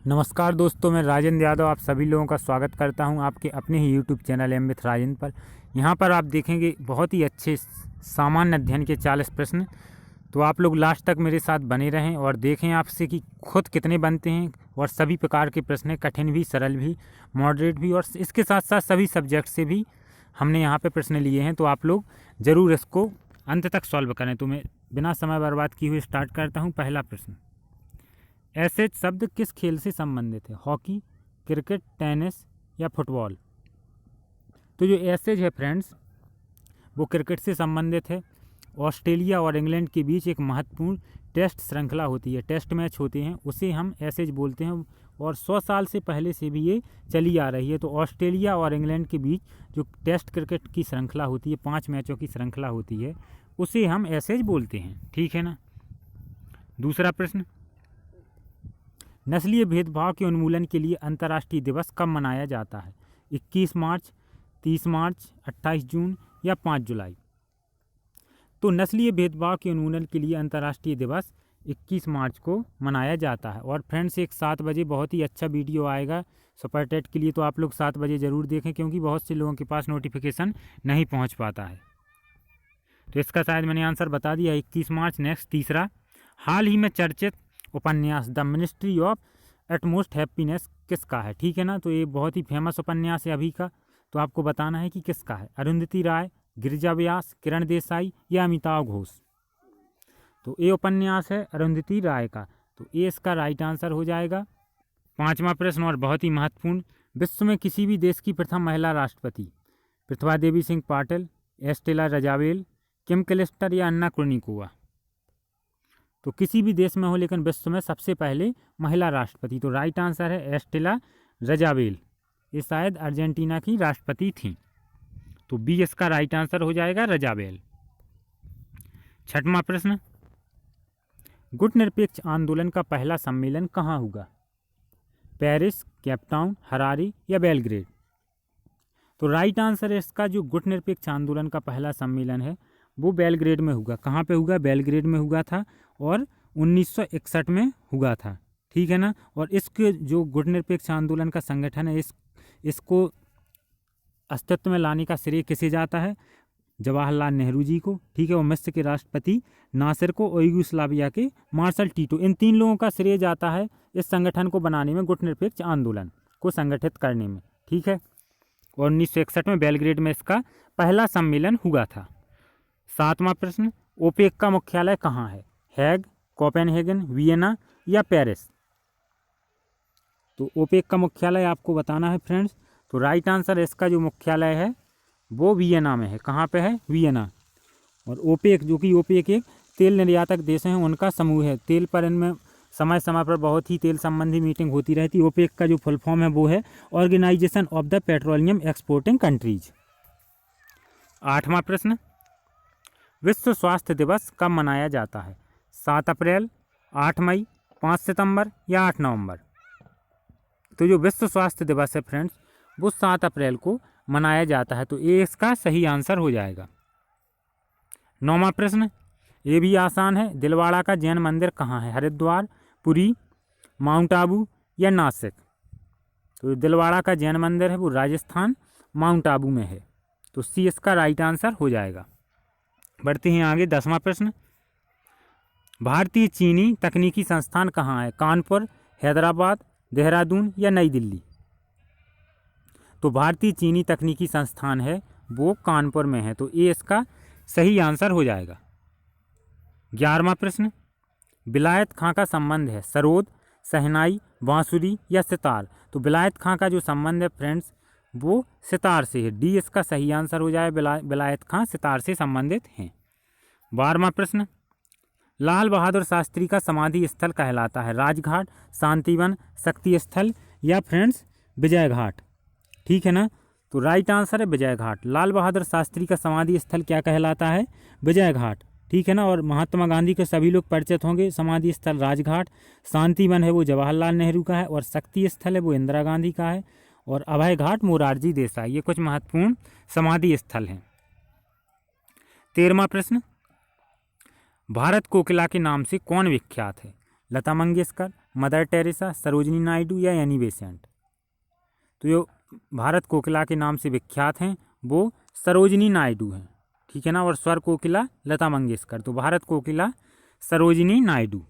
नमस्कार दोस्तों, मैं राजेंद्र यादव आप सभी लोगों का स्वागत करता हूं आपके अपने ही YouTube channel M with Rajendra पर। यहां पर आप देखेंगे बहुत ही अच्छे सामान्य अध्ययन के 40 प्रश्न। तो आप लोग लास्ट तक मेरे साथ बने रहें और देखें आपसे कि खुद कितने बनते हैं। और सभी प्रकार के प्रश्न हैं, कठिन भी, सरल भी, मॉडरेट भी, और इसके साथ साथ सभी सब्जेक्ट से भी हमने यहाँ पर प्रश्न लिए हैं। तो आप लोग ज़रूर इसको अंत तक सॉल्व करें। तो मैं बिना समय बर्बाद किए हुए स्टार्ट करता हूँ। पहला प्रश्न, एसेज शब्द किस खेल से संबंधित है? हॉकी, क्रिकेट, टेनिस या फुटबॉल? तो जो एसेज है फ्रेंड्स, वो क्रिकेट से संबंधित है। ऑस्ट्रेलिया और इंग्लैंड के बीच एक महत्वपूर्ण टेस्ट श्रृंखला होती है, टेस्ट मैच होते हैं, उसे हम एसेज बोलते हैं। और 100 साल से पहले से भी ये चली आ रही है। तो ऑस्ट्रेलिया और इंग्लैंड के बीच जो टेस्ट क्रिकेट की श्रृंखला होती है, 5 मैचों की श्रृंखला होती है, उसे हम एसेज बोलते हैं। ठीक है ना। दूसरा प्रश्न, नस्लीय भेदभाव के उन्मूलन के लिए अंतर्राष्ट्रीय दिवस कब मनाया जाता है? 21 मार्च, 30 मार्च, 28 जून या 5 जुलाई? तो नस्लीय भेदभाव के उन्मूलन के लिए अंतर्राष्ट्रीय दिवस 21 मार्च को मनाया जाता है। और फ्रेंड्स, एक 7 बजे बहुत ही अच्छा वीडियो आएगा सुपर टेट के लिए, तो आप लोग 7 बजे ज़रूर देखें, क्योंकि बहुत से लोगों के पास नोटिफिकेशन नहीं पहुंच पाता है। तो इसका शायद मैंने आंसर बता दिया, 21 मार्च। नेक्स्ट, तीसरा, हाल ही में चर्चित उपन्यास The Ministry of Utmost Happiness किसका है? ठीक है ना। तो ये बहुत ही फेमस उपन्यास है अभी का। तो आपको बताना है कि किसका है। अरुंधति राय, गिरिजा व्यास, किरण देसाई या अमिताभ घोष? तो ये उपन्यास है अरुंधति राय का। तो ये इसका राइट आंसर हो जाएगा। पांचवा प्रश्न और बहुत ही महत्वपूर्ण, विश्व में किसी भी देश की प्रथम महिला राष्ट्रपति? प्रतिभा देवी सिंह पाटिल, एस्टेला रजावेल, किम क्लिस्टर या अन्ना कुर्निकोवा? तो किसी भी देश में हो, लेकिन विश्व में सबसे पहले महिला राष्ट्रपति। तो राइट आंसर है एस्टेला रजावेल। ये शायद अर्जेंटीना की राष्ट्रपति थी। तो बी इसका राइट आंसर हो जाएगा, रजावेल। छठवां प्रश्न, गुटनिरपेक्ष आंदोलन का पहला सम्मेलन कहाँ हुआ? पेरिस, केपटाउन, हरारी या बेलग्रेड? तो राइट आंसर है इसका, जो गुटनिरपेक्ष आंदोलन का पहला सम्मेलन है वो बेलग्रेड में हुआ। कहाँ पे हुआ? बेलग्रेड में हुआ था, और 1961 में हुआ था। ठीक है ना। और इसके जो गुटनिरपेक्ष आंदोलन का संगठन है, इसको अस्तित्व में लाने का श्रेय किसे जाता है? जवाहरलाल नेहरू जी को। ठीक है। और मिस्र के राष्ट्रपति नासिर को और यूगोस्लाविया के मार्शल टीटो, इन 3 लोगों का श्रेय जाता है इस संगठन को बनाने में, गुटनिरपेक्ष आंदोलन को संगठित करने में। ठीक है। और 1961 में बेलग्रेड में इसका पहला सम्मेलन हुआ था। सातवां प्रश्न, ओपेक का मुख्यालय कहाँ है? हैग, कोपेनहेगन, वियना या पेरिस? तो ओपेक का मुख्यालय आपको बताना है फ्रेंड्स। तो राइट आंसर इसका जो मुख्यालय है वो वियना में है। कहाँ पे है? वियना। और ओपेक, जो कि ओपेक एक तेल निर्यातक देश हैं, उनका समूह है। तेल पर इनमें समय समय पर बहुत ही तेल संबंधी मीटिंग होती रहती है। ओपेक का जो फुल फॉर्म है वो है Organization of the Petroleum Exporting Countries. आठवां प्रश्न, विश्व स्वास्थ्य दिवस कब मनाया जाता है? 7 अप्रैल, 8 मई, 5 सितंबर या 8 नवंबर? तो जो विश्व स्वास्थ्य दिवस है फ्रेंड्स, वो 7 अप्रैल को मनाया जाता है। तो ये इसका सही आंसर हो जाएगा। 9वां प्रश्न, ये भी आसान है, दिलवाड़ा का जैन मंदिर कहाँ है? हरिद्वार, पुरी, माउंट आबू या नासिक? तो दिलवाड़ा का जैन मंदिर है वो राजस्थान, माउंट आबू में है। तो सी इसका राइट आंसर हो जाएगा। बढ़ते हैं आगे। 10वां प्रश्न, भारतीय चीनी तकनीकी संस्थान कहाँ है? कानपुर, हैदराबाद, देहरादून या नई दिल्ली? तो भारतीय चीनी तकनीकी संस्थान है वो कानपुर में है। तो ये इसका सही आंसर हो जाएगा। 11वां प्रश्न, विलायत खां का संबंध है सरोद, शहनाई, बांसुरी या सितार? तो विलायत खां का जो संबंध है फ्रेंड्स वो सितार से है। डी इसका सही आंसर हो जाए। विलायत खां सितार से संबंधित हैं। 12वां प्रश्न, लाल बहादुर शास्त्री का समाधि स्थल कहलाता है राजघाट, शांतिवन, शक्ति स्थल या फ्रेंड्स विजय घाट? ठीक है ना। तो राइट आंसर है विजय घाट। लाल बहादुर शास्त्री का समाधि स्थल क्या कहलाता है? विजय घाट। ठीक है ना। और महात्मा गांधी के सभी लोग परिचित होंगे। समाधि स्थल राजघाट, शांतिवन है वो जवाहरलाल नेहरू का है, और शक्ति स्थल है वो इंदिरा गांधी का है, और अभय घाट मोरारजी देसाई। ये कुछ महत्वपूर्ण समाधि स्थल हैं। 13वां प्रश्न, भारत कोकिला के नाम से कौन विख्यात है? लता मंगेशकर, मदर टेरेसा, सरोजिनी नायडू या एनी बेसेंट? तो जो भारत कोकिला के नाम से विख्यात हैं वो सरोजिनी नायडू हैं, ठीक है ना, और स्वर कोकिला लता मंगेशकर। तो भारत कोकिला सरोजिनी नायडू।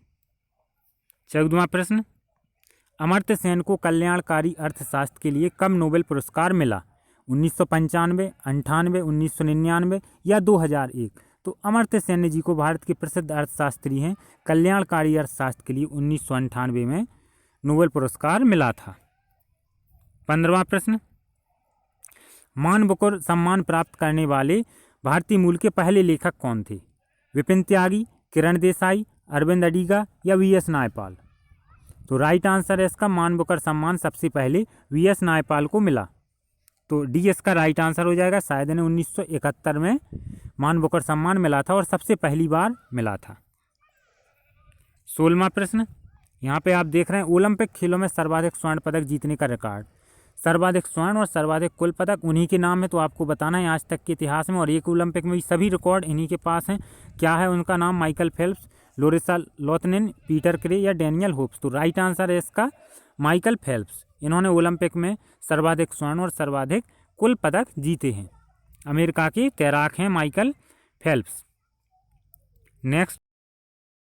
14वां प्रश्न, अमर्त्य सेन को कल्याणकारी अर्थशास्त्र के लिए कब नोबेल पुरस्कार मिला? 1995, 98, 1999 या 2001? तो अमर्त्य सेन जी को भारत के प्रसिद्ध अर्थशास्त्री हैं, कल्याणकारी अर्थशास्त्र के लिए 1998 में नोबेल पुरस्कार मिला था। 15वां प्रश्न, मान बुकर सम्मान प्राप्त करने वाले भारतीय मूल के पहले लेखक कौन थे? विपिन त्यागी, किरण देसाई, अरविंद अडिगा या वी.एस. नायपाल? तो राइट आंसर है इसका, मान बुकर सम्मान सबसे पहले वी.एस. नायपाल को मिला। तो डी इसका राइट आंसर हो जाएगा। शायद इन्हें 1971 में मान बुकर सम्मान मिला था और सबसे पहली बार मिला था। 16वां प्रश्न, यहाँ पे आप देख रहे हैं ओलंपिक खेलों में सर्वाधिक स्वर्ण पदक जीतने का रिकॉर्ड, सर्वाधिक स्वर्ण और सर्वाधिक कुल पदक उन्हीं के नाम है। तो आपको बताना है आज तक के इतिहास में, और एक ओलंपिक में भी सभी रिकॉर्ड इन्हीं के पास हैं। क्या है उनका नाम? माइकल फेल्प्स, लोरिसा लोतनिन, पीटर क्रे या डैनियल होप्स? तो राइट आंसर है इसका माइकल फेल्प्स। इन्होंने ओलंपिक में सर्वाधिक स्वर्ण और सर्वाधिक कुल पदक जीते हैं। अमेरिका के तैराक हैं माइकल फेल्प्स। नेक्स्ट,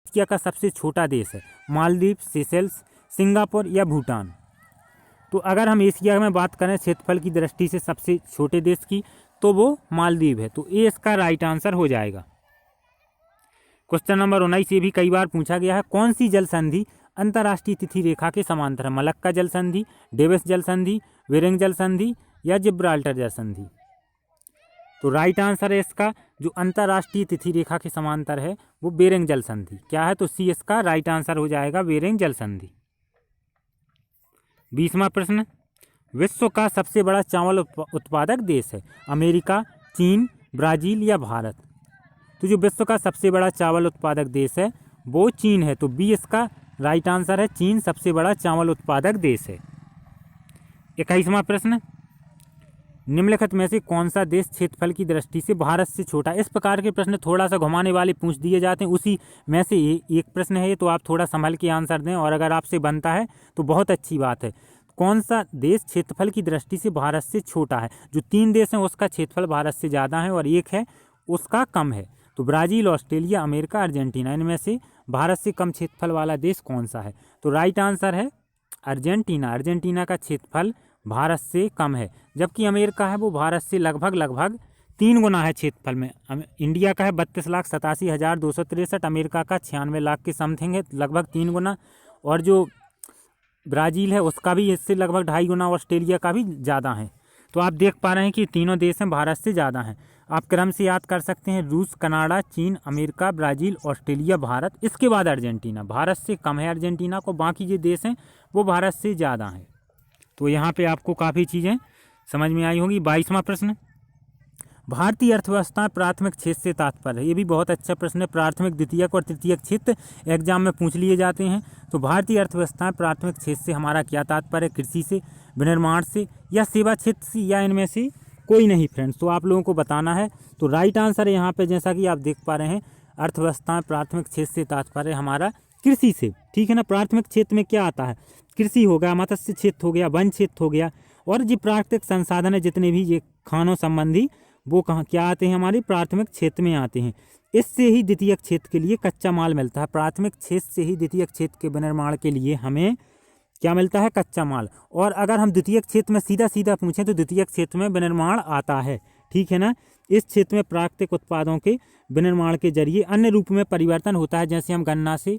एशिया का सबसे छोटा देश है? मालदीव, सेशेल्स, सिंगापुर या भूटान? तो अगर हम एशिया में बात करें क्षेत्रफल की दृष्टि से सबसे छोटे देश की, तो वो मालदीव है। तो ये इसका राइट आंसर हो जाएगा। क्वेश्चन नंबर 19 ये भी कई बार पूछा गया है, कौन सी जल संधि अंतर्राष्ट्रीय तिथि रेखा के समांतर है? मलक्का जल संधि, डेविस जल संधि, बेरिंग जल संधि या जिब्राल्टर जल संधि? तो राइट आंसर है इसका, जो अंतर्राष्ट्रीय तिथि रेखा के समांतर है वो बेरिंग जल संधि। क्या है? तो सी इसका राइट आंसर हो जाएगा, बेरिंग जल संधि। 20वां प्रश्न, विश्व का सबसे बड़ा चावल उत्पादक देश है? अमेरिका, चीन, ब्राजील या भारत? तो जो विश्व का सबसे बड़ा चावल उत्पादक देश है वो चीन है। तो बी इसका राइट आंसर है, चीन सबसे बड़ा चावल उत्पादक देश है। 21वां प्रश्न, निम्नलिखित में से कौन सा देश क्षेत्रफल की दृष्टि से भारत से छोटा? इस प्रकार के प्रश्न थोड़ा सा घुमाने वाले पूछ दिए जाते हैं, उसी में से एक प्रश्न है ये, तो आप थोड़ा संभल के आंसर दें, और अगर आपसे बनता है तो बहुत अच्छी बात है। कौन सा देश क्षेत्रफल की दृष्टि से भारत से छोटा है? जो 3 देश हैं उसका क्षेत्रफल भारत से ज़्यादा है और एक है उसका कम है। तो ब्राज़ील, ऑस्ट्रेलिया, अमेरिका, अर्जेंटीना, इनमें से भारत से कम क्षेत्रफल वाला देश कौन सा है? तो राइट आंसर है अर्जेंटीना। अर्जेंटीना का क्षेत्रफल भारत से कम है, जबकि अमेरिका है वो भारत से लगभग 3 गुना है क्षेत्रफल में। इंडिया का है 32,87,263, अमेरिका का 96 लाख के समथिंग है, लगभग 3 गुना। और जो ब्राज़ील है उसका भी इससे लगभग 2.5 गुना, ऑस्ट्रेलिया का भी ज़्यादा है। तो आप देख पा रहे हैं कि तीनों देश हैं भारत से ज़्यादा हैं। आप क्रम से याद कर सकते हैं, रूस, कनाडा, चीन, अमेरिका, ब्राज़ील, ऑस्ट्रेलिया, भारत, इसके बाद अर्जेंटीना। भारत से कम है अर्जेंटीना को, बाकी जो देश हैं वो भारत से ज़्यादा हैं। तो यहाँ पे आपको काफ़ी चीज़ें समझ में आई होंगी। 22वां प्रश्न, भारतीय अर्थव्यवस्था प्राथमिक क्षेत्र से तात्पर्य है? ये भी बहुत अच्छा प्रश्न है। प्राथमिक, द्वितीयक और तृतीयक क्षेत्र एग्जाम में पूछ लिए जाते हैं। तो भारतीय अर्थव्यवस्था प्राथमिक क्षेत्र से हमारा क्या तात्पर्य? कृषि से, विनिर्माण से या सेवा क्षेत्र से, या इनमें से कोई नहीं फ्रेंड्स? तो आप लोगों को बताना है। तो राइट आंसर है यहाँ पे, जैसा कि आप देख पा रहे हैं, अर्थव्यवस्था प्राथमिक क्षेत्र से तात्पर्य हमारा कृषि से, ठीक है ना। प्राथमिक क्षेत्र में क्या आता है? कृषि हो गया, मत्स्य क्षेत्र हो गया, वन क्षेत्र हो गया, और जो प्राकृतिक संसाधन है जितने भी ये खानों संबंधी, वो कहाँ क्या आते हैं? हमारे प्राथमिक क्षेत्र में आते हैं। इससे ही द्वितीयक क्षेत्र के लिए कच्चा माल मिलता है। प्राथमिक क्षेत्र से ही द्वितीयक क्षेत्र के विनिर्माण के लिए हमें क्या मिलता है? कच्चा माल। और अगर हम द्वितीयक क्षेत्र में सीधा पूछें तो द्वितीयक क्षेत्र में विनिर्माण आता है, ठीक है ना। इस क्षेत्र में प्राकृतिक उत्पादों के विनिर्माण के जरिए अन्य रूप में परिवर्तन होता है। जैसे हम गन्ना से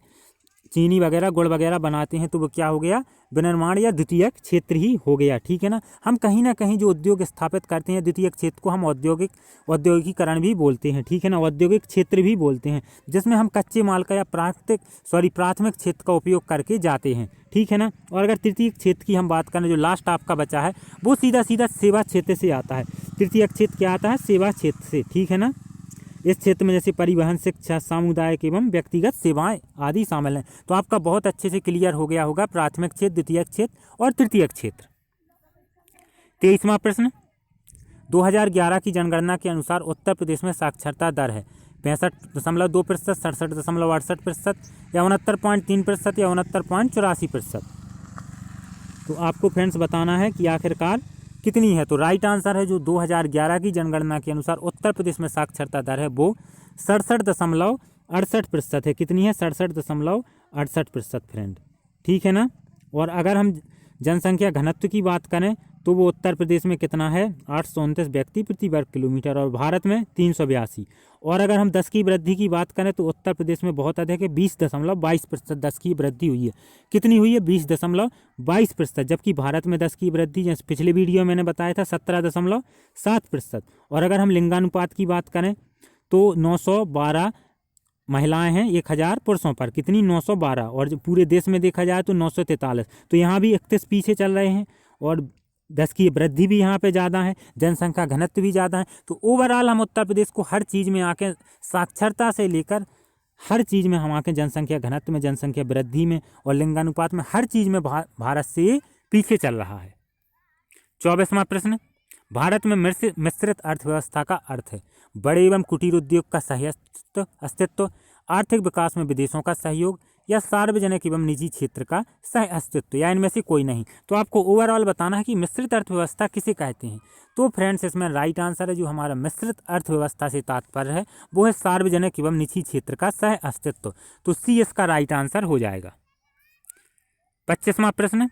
चीनी वगैरह, गुड़ वगैरह बनाते हैं, तो वो क्या हो गया? विनिर्माण या द्वितीयक क्षेत्र ही हो गया, ठीक है ना। हम कहीं ना कहीं जो उद्योग स्थापित करते हैं द्वितीयक क्षेत्र को हम औद्योगिकीकरण भी बोलते हैं, ठीक है ना, औद्योगिक क्षेत्र भी बोलते हैं, जिसमें हम कच्चे माल का या प्राथमिक क्षेत्र का उपयोग करके जाते हैं, ठीक है ना। और अगर तृतीयक क्षेत्र की हम बात करें, जो लास्ट आपका बचा है, वो सीधा सेवा क्षेत्र से आता है। तृतीयक क्षेत्र क्या आता है? सेवा क्षेत्र से, ठीक है ना। इस क्षेत्र में जैसे परिवहन, शिक्षा, सामुदायिक एवं व्यक्तिगत सेवाएं आदि शामिल हैं। तो आपका बहुत अच्छे से क्लियर हो गया होगा प्राथमिक क्षेत्र, द्वितीयक क्षेत्र और तृतीयक क्षेत्र। 23वां प्रश्न, 2011 की जनगणना के अनुसार उत्तर प्रदेश में साक्षरता दर है 65.2%, 67.68% या 69.3% या 69.84%। तो आपको फ्रेंड्स बताना है कि आखिरकार कितनी है। तो राइट आंसर है जो 2011 की जनगणना के अनुसार उत्तर प्रदेश में साक्षरता दर है वो 67.68% है। कितनी है? 67.68% फ्रेंड, ठीक है ना। और अगर हम जनसंख्या घनत्व की बात करें तो वो उत्तर प्रदेश में कितना है? 829 व्यक्ति प्रति वर्ग किलोमीटर और भारत में 382। और अगर हम 10 की वृद्धि की बात करें तो उत्तर प्रदेश में बहुत अधिक है, 20.22% 10 की वृद्धि हुई है। कितनी हुई है? 20.22%, जबकि भारत में 10 की वृद्धि जैसे पिछले वीडियो मैंने बताया था 17.7%। और अगर हम लिंगानुपात की बात करें तो 912 महिलाएं हैं 1000 पुरुषों पर। कितनी? 912। और जो पूरे देश में देखा जाए तो 943। तो यहाँ भी 31 पीछे चल रहे हैं और 10 की वृद्धि भी यहाँ पे ज़्यादा है, जनसंख्या घनत्व भी ज़्यादा है। तो ओवरऑल हम उत्तर प्रदेश को हर चीज़ में आके, साक्षरता से लेकर हर चीज़ में हम आके, जनसंख्या घनत्व में, जनसंख्या वृद्धि में और लिंगानुपात में, हर चीज़ में भारत से पीछे चल रहा है। 24वां प्रश्न, भारत में मिश्रित अर्थव्यवस्था का अर्थ है बड़े एवं कुटीर उद्योग का सही अस्तित्व, आर्थिक विकास में विदेशों का सहयोग या सार्वजनिक एवं निजी क्षेत्र का सह अस्तित्व या इनमें से कोई नहीं। तो आपको ओवरऑल बताना है कि मिश्रित अर्थव्यवस्था किसे कहते हैं। तो फ्रेंड्स इसमें राइट आंसर है जो हमारा मिश्रित अर्थव्यवस्था से तात्पर्य है वो है सार्वजनिक एवं निजी क्षेत्र का सह अस्तित्व। तो सी इसका राइट आंसर हो जाएगा। 25वां प्रश्न,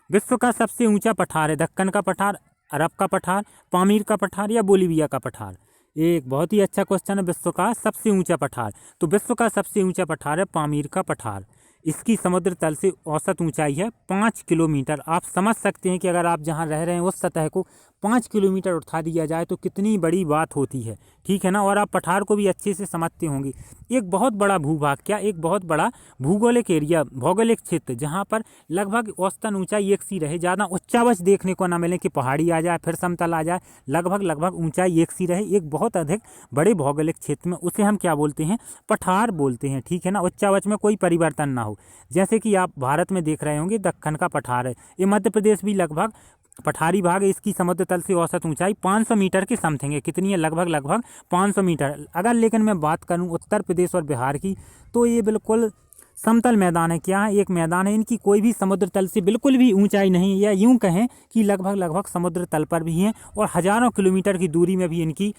विश्व का सबसे ऊंचा पठार है दक्कन का पठार, अरब का पठार, पामीर का पठार या बोलीविया का पठार। एक बहुत ही अच्छा क्वेश्चन है, विश्व का सबसे ऊंचा पठार। तो विश्व का सबसे ऊंचा पठार है पामीर का पठार। इसकी समुद्र तल से औसत ऊंचाई है 5 किलोमीटर। आप समझ सकते हैं कि अगर आप जहां रह रहे हैं उस सतह को 5 किलोमीटर उठा दिया जाए तो कितनी बड़ी बात होती है, ठीक है ना। और आप पठार को भी अच्छे से समझते होंगे। एक बहुत बड़ा भूभाग, क्या एक बहुत बड़ा भूगोलिक एरिया, भौगोलिक क्षेत्र जहाँ पर लगभग औसतन ऊंचाई एक सी रहे, ज़्यादा उच्चावच देखने को ना मिले कि पहाड़ी आ जाए फिर समतल आ जाए, लगभग ऊंचाई एक सी रहे, एक बहुत अधिक बड़े भौगोलिक क्षेत्र में, उसे हम क्या बोलते हैं? पठार बोलते हैं, ठीक है ना। उच्चावच में कोई परिवर्तन ना हो। जैसे कि आप भारत में देख रहे होंगे दक्कन का पठार है, ये मध्य प्रदेश भी लगभग पठारी भाग है। इसकी समुद्र तल से औसत ऊंचाई 500 मीटर के समथिंग है। कितनी है? लगभग 500 मीटर। अगर लेकिन मैं बात करूं उत्तर प्रदेश और बिहार की तो ये बिल्कुल समतल मैदान है। क्या है? एक मैदान है। इनकी कोई भी समुद्र तल से बिल्कुल भी ऊंचाई नहीं, या यूं कहें कि लगभग समुद्र तल पर भी हैं और हजारों किलोमीटर की दूरी में भी इनकी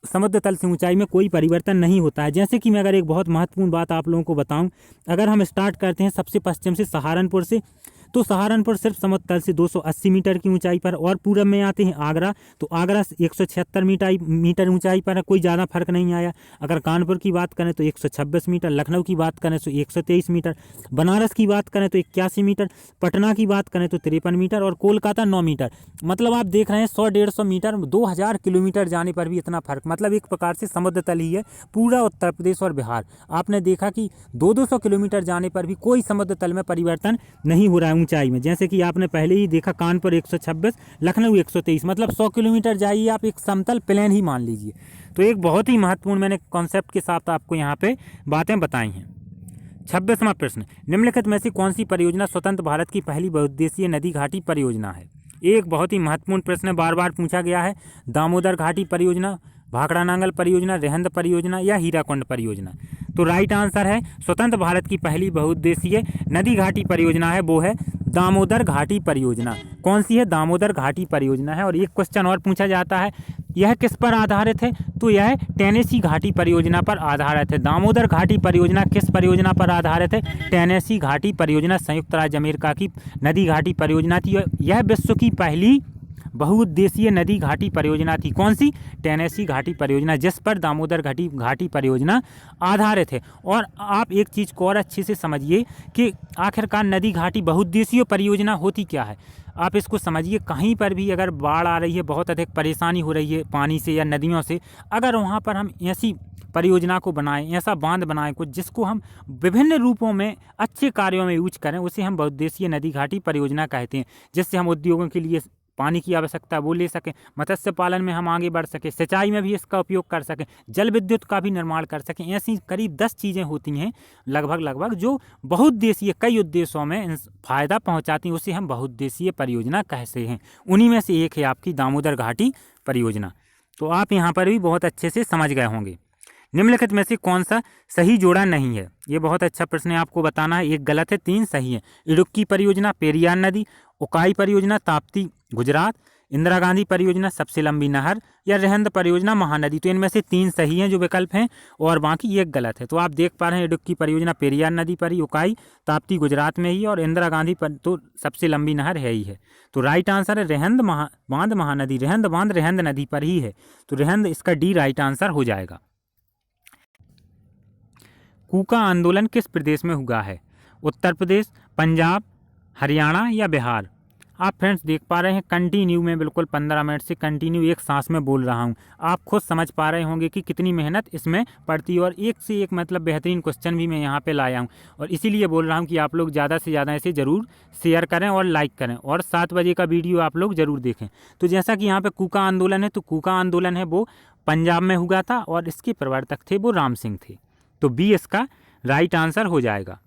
समुद्र तल से ऊंचाई में कोई परिवर्तन नहीं होता है। जैसे कि मैं अगर एक बहुत महत्वपूर्ण बात आप लोगों को बताऊं, अगर हम स्टार्ट करते हैं सबसे पश्चिम से सहारनपुर से, तो सहारनपुर सिर्फ समुद्र तल से 280 मीटर की ऊंचाई पर। और पूरब में आते हैं आगरा, तो आगरा 176 मीटर ऊंचाई पर है, कोई ज़्यादा फर्क नहीं आया। अगर कानपुर की बात करें तो 126 मीटर, लखनऊ की बात करें तो 123 मीटर, बनारस की बात करें तो 81 मीटर, पटना की बात करें तो 53 मीटर और कोलकाता 9 मीटर। मतलब आप देख रहे हैं 100-150 मीटर, 2000 किलोमीटर जाने पर भी इतना फर्क। मतलब एक प्रकार से समुद्र तल ही है पूरा उत्तर प्रदेश और बिहार। आपने देखा कि 200 किलोमीटर जाने पर भी कोई समुद्र तल में परिवर्तन नहीं हो रहा है ऊंचाई में। जैसे कि आपने पहले ही देखा कानपुर 126, लखनऊ 123, मतलब 100 किलोमीटर जाइए आप एक समतल प्लेन ही मान लीजिए। तो एक बहुत ही महत्वपूर्ण मैंने कॉन्सेप्ट के साथ आपको यहाँ पे बातें बताई हैं। 26वां प्रश्न, निम्नलिखित में से कौन सी परियोजना स्वतंत्र भारत की पहली बहुउद्देशीय नदी घाटी परियोजना है? एक बहुत ही महत्वपूर्ण प्रश्न बार बार पूछा गया है। दामोदर घाटी परियोजना, भाखड़ा नांगल परियोजना, रेहंद परियोजना या हीराकुंड परियोजना। तो राइट आंसर है स्वतंत्र भारत की पहली बहुउद्देशीय नदी घाटी परियोजना है वो है दामोदर घाटी परियोजना। कौन सी है? दामोदर घाटी परियोजना है। और एक क्वेश्चन और पूछा जाता है, यह किस पर आधारित है? तो यह टेनेसी घाटी परियोजना पर आधारित है। दामोदर घाटी परियोजना किस परियोजना पर आधारित है? टेनेसी घाटी परियोजना संयुक्त राज्य अमेरिका की नदी घाटी परियोजना थी। यह विश्व की पहली बहुउद्देशीय नदी घाटी परियोजना थी। कौन सी? टेनेसी घाटी परियोजना, जिस पर दामोदर घाटी परियोजना आधारित है। और आप एक चीज़ को और अच्छे से समझिए कि आखिरकार नदी घाटी बहुउद्देशीय परियोजना होती क्या है। आप इसको समझिए, कहीं पर भी अगर बाढ़ आ रही है, बहुत अधिक परेशानी हो रही है पानी से या नदियों से, अगर वहाँ पर हम ऐसी परियोजना को बनाएं, ऐसा बांध बनाएं कुछ जिसको हम विभिन्न रूपों में अच्छे कार्यों में यूज करें, उसे हम बहुउद्देशीय नदी घाटी परियोजना कहते हैं। जिससे हम उद्योगों के लिए पानी की आवश्यकता वो ले सकें, मत्स्य पालन में हम आगे बढ़ सकें, सिंचाई में भी इसका उपयोग कर सकें, जल विद्युत का भी निर्माण कर सकें। ऐसी करीब 10 चीज़ें होती हैं लगभग जो बहुउद्देशीय कई उद्देश्यों में फ़ायदा पहुंचाती हैं, उसे हम बहुउद्देशीय परियोजना कहते हैं। उन्हीं में से एक है आपकी दामोदर घाटी परियोजना। तो आप यहाँ पर भी बहुत अच्छे से समझ गए होंगे। निम्नलिखित में से कौन सा सही जोड़ा नहीं है? ये बहुत अच्छा प्रश्न है, आपको बताना है। एक गलत है, 3 सही है। इडुक्की परियोजना, पेरियार नदी, उकाई परियोजना, ताप्ती गुजरात, इंदिरा गांधी परियोजना सबसे लंबी नहर, या रेहंद परियोजना महानदी। तो इनमें से 3 सही हैं जो विकल्प हैं और बाकी एक गलत है। तो आप देख पा रहे हैं इडुक्की परियोजना पेरियार नदी पर ही, उकाई ताप्ती गुजरात में ही, और इंदिरा गांधी पर तो सबसे लंबी नहर है ही है। तो राइट आंसर है रेहंद बांध महानदी, रेहंद बांध रेहंद नदी पर ही है। तो रेहंद इसका डी राइट आंसर हो जाएगा। कूका आंदोलन किस प्रदेश में हुआ है? उत्तर प्रदेश, पंजाब, हरियाणा या बिहार? आप फ्रेंड्स देख पा रहे हैं कंटिन्यू में, बिल्कुल 15 मिनट से कंटिन्यू एक सांस में बोल रहा हूं। आप खुद समझ पा रहे होंगे कि कितनी मेहनत इसमें पड़ती है, और एक से एक मतलब बेहतरीन क्वेश्चन भी मैं यहाँ पे लाया हूँ। और इसीलिए बोल रहा हूँ कि आप लोग ज़्यादा से ज़्यादा इसे ज़रूर शेयर करें और लाइक करें, और 7 बजे का वीडियो आप लोग ज़रूर देखें। तो जैसा कि यहाँ पर कूका आंदोलन है, तो कूका आंदोलन है वो पंजाब में हुआ था, और इसके प्रवर्तक थे वो राम सिंह थे। तो बी इसका राइट आंसर हो जाएगा।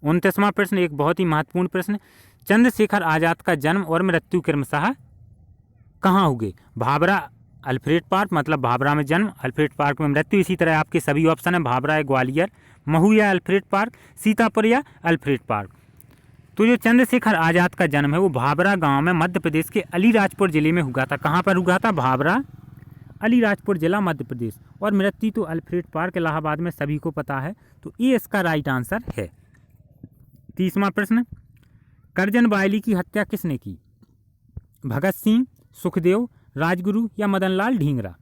29वां प्रश्न, एक बहुत ही महत्वपूर्ण प्रश्न। चंद्रशेखर आज़ाद का जन्म और मृत्यु क्रमशः कहाँ हुए? भाभरा, अल्फ्रेड पार्क, मतलब भाभरा में जन्म, अल्फ्रेड पार्क में मृत्यु। इसी तरह आपके सभी ऑप्शन है, भाभरा या ग्वालियर, महू या अल्फ्रेड पार्क, सीतापुर या अल्फ्रेड पार्क। तो जो चंद्रशेखर आज़ाद का जन्म है वो भाभरा गांव में मध्य प्रदेश के अलीराजपुर जिले में हुआ था। कहाँ पर हुआ था? भाभरा, अलीराजपुर जिला, मध्य प्रदेश। और मृत्यु तो अल्फ्रेड पार्क, इलाहाबाद में, सभी को पता है। तो ये इसका राइट आंसर है। 30वां प्रश्न, करजन वायली की हत्या किसने की? भगत सिंह, सुखदेव, राजगुरु या मदनलाल ढींगरा?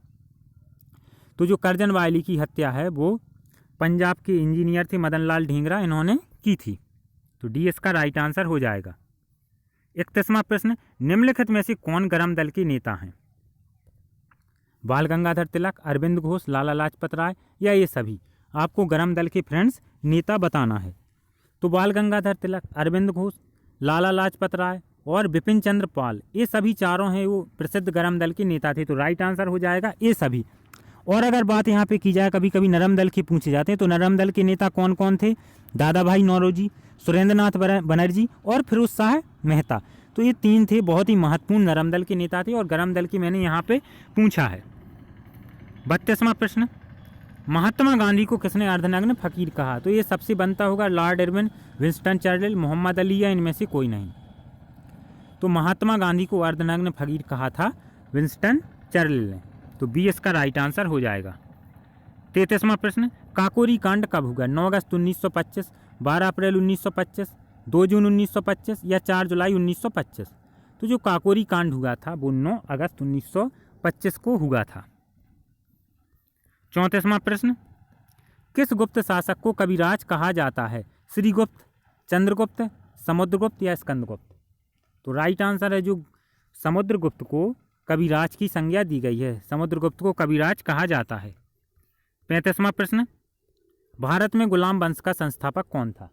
तो जो करजन वायली की हत्या है वो पंजाब के इंजीनियर थे मदनलाल ढींगरा, इन्होंने की थी। तो डी इसका राइट आंसर हो जाएगा। 31वां प्रश्न, निम्नलिखित में से कौन गरम दल के नेता हैं? बाल गंगाधर तिलक, अरविंद घोष, लाला लाजपत राय या ये सभी? आपको गरम दल के फ्रेंड्स नेता बताना है। तो बाल गंगाधर तिलक, अरविंद घोष, लाला लाजपत राय और बिपिन चंद्र पाल, ये सभी चारों हैं वो प्रसिद्ध गरम दल के नेता थे। तो राइट आंसर हो जाएगा ये सभी। और अगर बात यहाँ पे की जाए, कभी कभी नरम दल के पूछे जाते हैं, तो नरम दल के नेता कौन कौन थे? दादा भाई नौरोजी, सुरेंद्र नाथ बनर्जी और फिरोज शाह मेहता। तो ये 3 थे, बहुत ही महत्वपूर्ण नरम दल के नेता थे, और गरम दल की मैंने यहाँ पे पूछा है। 32वां प्रश्न, महात्मा गांधी को किसने अर्धनग्न फकीर कहा? तो ये सबसे बनता होगा Lord Irwin, Winston Churchill, Muhammad Ali या इनमें से कोई नहीं। तो महात्मा गांधी को अर्धनग्न फकीर कहा था विंस्टन चर्चिल ने। तो बी इसका राइट आंसर हो जाएगा। 33वां प्रश्न, काकोरी कांड कब हुआ? 9 अगस्त 1925, 12 अप्रैल 1925, 2 जून 1925 या 4 जुलाई 1925? तो जो काकोरी कांड हुआ था वो 9 अगस्त 1925 को हुआ था। 34वां प्रश्न, किस गुप्त शासक को कविराज कहा जाता है? श्रीगुप्त, चंद्रगुप्त, समुद्रगुप्त या स्कंदगुप्त? तो राइट आंसर है जो समुद्रगुप्त को कविराज की संज्ञा दी गई है, समुद्रगुप्त को कविराज कहा जाता है। 35वां प्रश्न, भारत में गुलाम वंश का संस्थापक कौन था?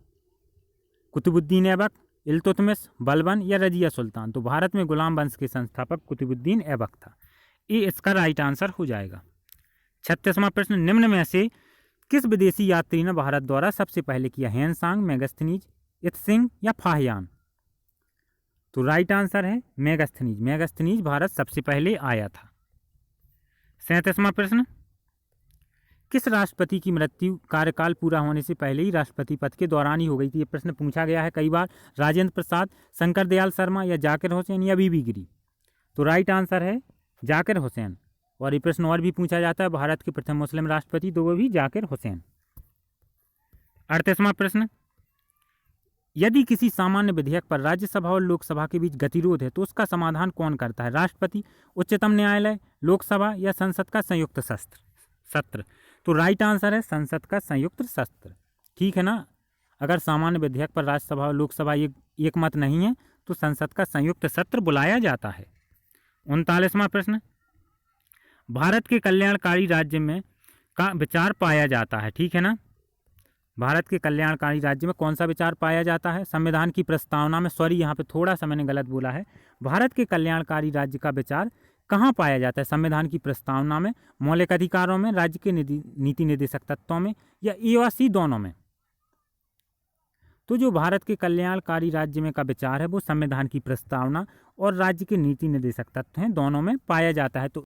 कुतुबुद्दीन ऐबक, इल्तुतमिश, बलबन या रजिया सुल्तान? तो भारत में गुलाम वंश के संस्थापक कुतुबुद्दीन ऐबक था। ये इसका राइट आंसर हो जाएगा। 36वां प्रश्न, निम्न में से किस विदेशी यात्री ने भारत द्वारा सबसे पहले किया? हेनसांग, मेगास्थनीज, इत्सिंग या फाहियान? तो राइट आंसर है मेगास्थनीज। मेगास्थनीज भारत सबसे पहले आया था। 37वां प्रश्न, किस राष्ट्रपति की मृत्यु कार्यकाल पूरा होने से पहले ही राष्ट्रपति पद के दौरान ही हो गई थी? ये प्रश्न पूछा गया है कई बार। राजेंद्र प्रसाद, शंकर दयाल शर्मा या जाकिर हुसैन या बीबी गिरी? तो राइट आंसर है जाकिर हुसैन। और ये प्रश्न और भी पूछा जाता है, भारत के प्रथम मुस्लिम राष्ट्रपति तो वो भी जाकिर हुसैन। 38वां प्रश्न, यदि किसी सामान्य विधेयक पर राज्यसभा और लोकसभा के बीच गतिरोध है तो उसका समाधान कौन करता है? राष्ट्रपति, उच्चतम न्यायालय, लोकसभा या संसद का संयुक्त सत्र? तो राइट आंसर है संसद का संयुक्त सत्र। ठीक है ना? अगर सामान्य विधेयक पर राज्यसभा और लोकसभा एक मत नहीं है तो संसद का संयुक्त सत्र बुलाया जाता है। 39वां प्रश्न, भारत के कल्याणकारी राज्य में का विचार पाया जाता है? ठीक है ना? भारत के कल्याणकारी राज्य में कौन सा विचार पाया जाता है? संविधान की प्रस्तावना में, सॉरी यहाँ पे थोड़ा सा मैंने गलत बोला है, भारत के कल्याणकारी राज्य का विचार कहाँ पाया जाता है? संविधान की प्रस्तावना में, मौलिक अधिकारों में, राज्य के नीति निर्देशक तत्वों में या ए और सी दोनों में? तो जो भारत के कल्याणकारी राज्य में का विचार है वो संविधान की प्रस्तावना और राज्य के नीति निर्देशक तत्व हैं, दोनों में पाया जाता है। तो